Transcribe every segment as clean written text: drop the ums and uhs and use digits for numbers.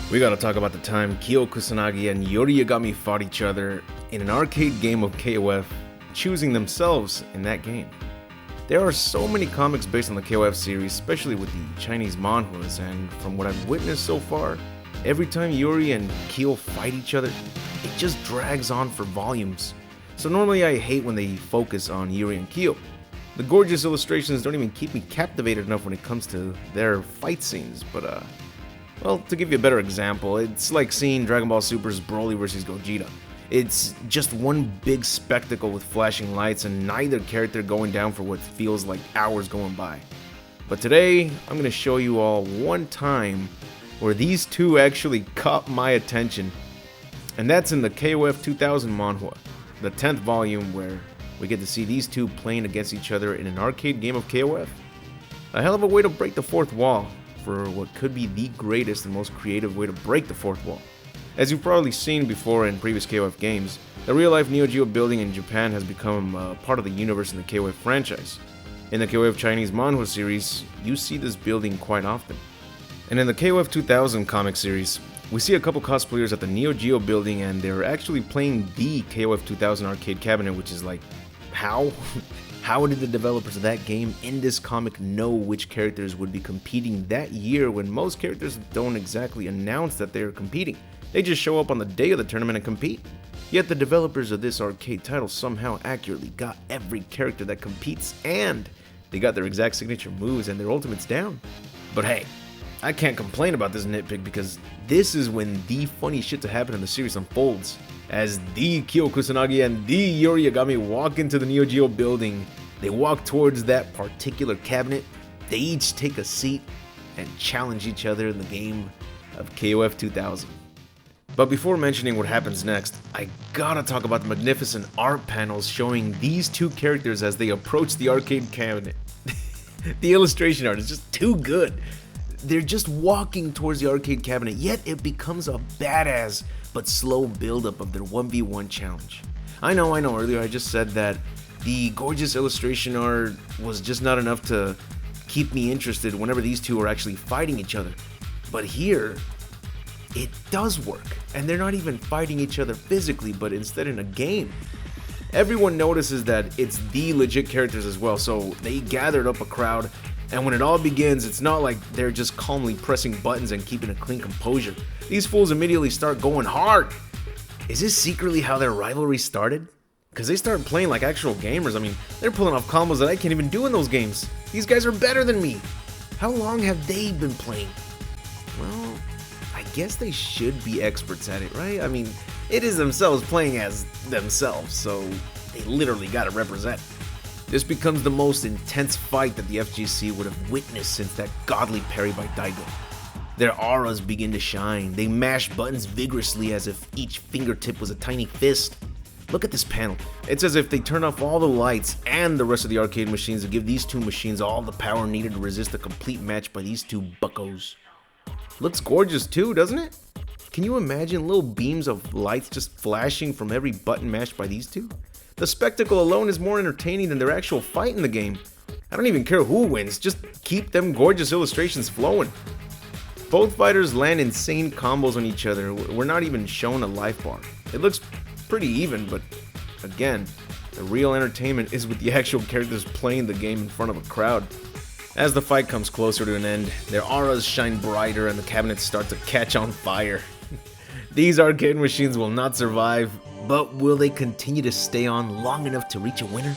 We gotta talk about the time Kyo Kusanagi and Yori fought each other in an arcade game of KOF, choosing themselves in that game. There are so many comics based on the KOF series, especially with the Chinese manhwas, and from what I've witnessed so far, every time Yori and Kyo fight each other, it just drags on for volumes. So normally I hate when they focus on Yori and Kyo. The gorgeous illustrations don't even keep me captivated enough when it comes to their fight scenes, but well, to give you a better example, it's like seeing Dragon Ball Super's Broly vs. Gogeta. It's just one big spectacle with flashing lights and neither character going down for what feels like hours going by. But today, I'm going to show you all one time where these two actually caught my attention. And that's in the KOF 2000 manhwa, the 10th volume where we get to see these two playing against each other in an arcade game of KOF. A hell of a way to break the fourth wall, for what could be the greatest and most creative way to break the fourth wall. As you've probably seen before in previous KOF games, the real-life Neo Geo building in Japan has become part of the universe in the KOF franchise. In the KOF Chinese manhwa series, you see this building quite often. And in the KOF 2000 comic series, we see a couple cosplayers at the Neo Geo building and they're actually playing the KOF 2000 arcade cabinet, which is like, how? How did the developers of that game in this comic know which characters would be competing that year when most characters don't exactly announce that they're competing? They just show up on the day of the tournament and compete. Yet the developers of this arcade title somehow accurately got every character that competes and they got their exact signature moves and their ultimates down. But hey, I can't complain about this nitpick because this is when the funny shit to happen in the series unfolds. As the Kyo Kusanagi and the Yori walk into the Neo Geo building, they walk towards that particular cabinet, they each take a seat and challenge each other in the game of KOF 2000. But before mentioning what happens next, I gotta talk about the magnificent art panels showing these two characters as they approach the arcade cabinet. The illustration art is just too good. They're just walking towards the arcade cabinet, yet it becomes a badass but slow buildup of their 1v1 challenge. I know, earlier I just said that the gorgeous illustration art was just not enough to keep me interested whenever these two are actually fighting each other. But here, it does work, and they're not even fighting each other physically, but instead in a game. Everyone notices that it's the legit characters as well, so they gathered up a crowd. And when it all begins, it's not like they're just calmly pressing buttons and keeping a clean composure. These fools immediately start going hard. Is this secretly how their rivalry started? Because they start playing like actual gamers. I mean, they're pulling off combos that I can't even do in those games. These guys are better than me. How long have they been playing? Well, I guess they should be experts at it, right? I mean, it is themselves playing as themselves, so they literally gotta represent. This becomes the most intense fight that the FGC would have witnessed since that godly parry by Daigo. Their auras begin to shine. They mash buttons vigorously as if each fingertip was a tiny fist. Look at this panel. It's as if they turn off all the lights and the rest of the arcade machines to give these two machines all the power needed to resist a complete match by these two buccos. Looks gorgeous too, doesn't it? Can you imagine little beams of lights just flashing from every button mashed by these two? The spectacle alone is more entertaining than their actual fight in the game. I don't even care who wins, just keep them gorgeous illustrations flowing. Both fighters land insane combos on each other. We're not even shown a life bar. It looks pretty even, but again, the real entertainment is with the actual characters playing the game in front of a crowd. As the fight comes closer to an end, their auras shine brighter and the cabinets start to catch on fire. These arcade machines will not survive, but will they continue to stay on long enough to reach a winner?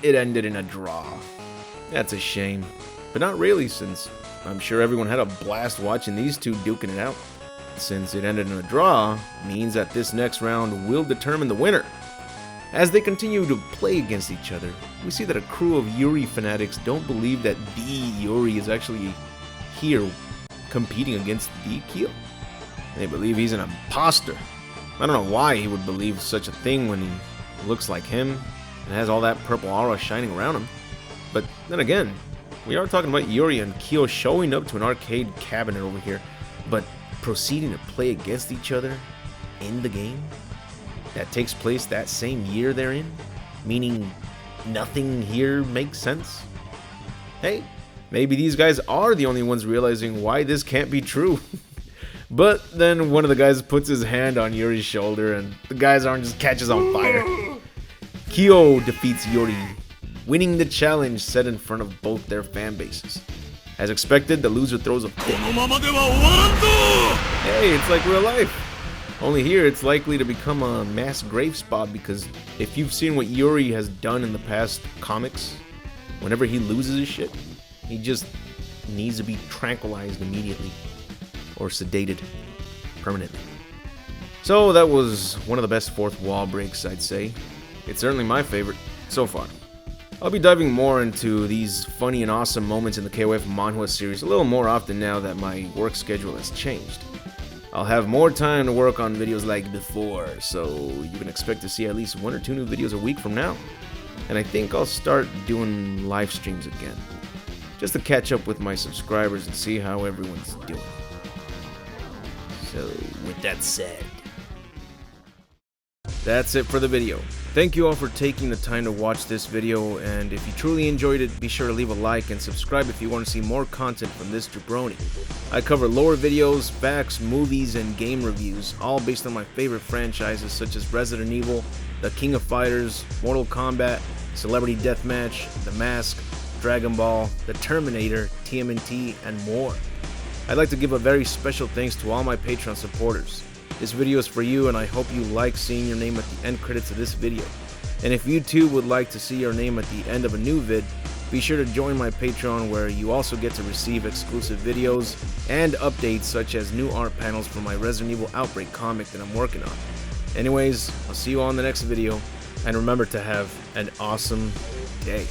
It ended in a draw. That's a shame. But not really, since I'm sure everyone had a blast watching these two duking it out. Since it ended in a draw, means that this next round will determine the winner. As they continue to play against each other, we see that a crew of Iori fanatics don't believe that the Iori is actually here competing against the Kyo. They believe he's an imposter. I don't know why he would believe such a thing when he looks like him and has all that purple aura shining around him. But then again, we are talking about Iori and Kyo showing up to an arcade cabinet over here, but proceeding to play against each other in the game that takes place that same year they're in, meaning nothing here makes sense. Hey, maybe these guys are the only ones realizing why this can't be true. But then one of the guys puts his hand on Iori's shoulder and the guy's arm just catches on fire. Kyo defeats Iori, winning the challenge set in front of both their fan bases. As expected, the loser throws a fit. Hey, it's like real life. Only here, it's likely to become a mass grave spot because if you've seen what Iori has done in the past comics, whenever he loses his shit, he just needs to be tranquilized immediately or sedated permanently. So that was one of the best fourth wall breaks, I'd say. It's certainly my favorite so far. I'll be diving more into these funny and awesome moments in the KOF manhwa series a little more often now that my work schedule has changed. I'll have more time to work on videos like before, so you can expect to see at least 1 or 2 new videos a week from now. And I think I'll start doing live streams again, just to catch up with my subscribers and see how everyone's doing. So, with that said, that's it for the video. Thank you all for taking the time to watch this video, and if you truly enjoyed it, be sure to leave a like and subscribe if you want to see more content from this jabroni. I cover lore videos, facts, movies, and game reviews, all based on my favorite franchises such as Resident Evil, The King of Fighters, Mortal Kombat, Celebrity Deathmatch, The Mask, Dragon Ball, The Terminator, TMNT, and more. I'd like to give a very special thanks to all my Patreon supporters. This video is for you, and I hope you like seeing your name at the end credits of this video. And if you too would like to see your name at the end of a new vid, be sure to join my Patreon where you also get to receive exclusive videos and updates such as new art panels for my Resident Evil Outbreak comic that I'm working on. Anyways, I'll see you all in the next video, and remember to have an awesome day.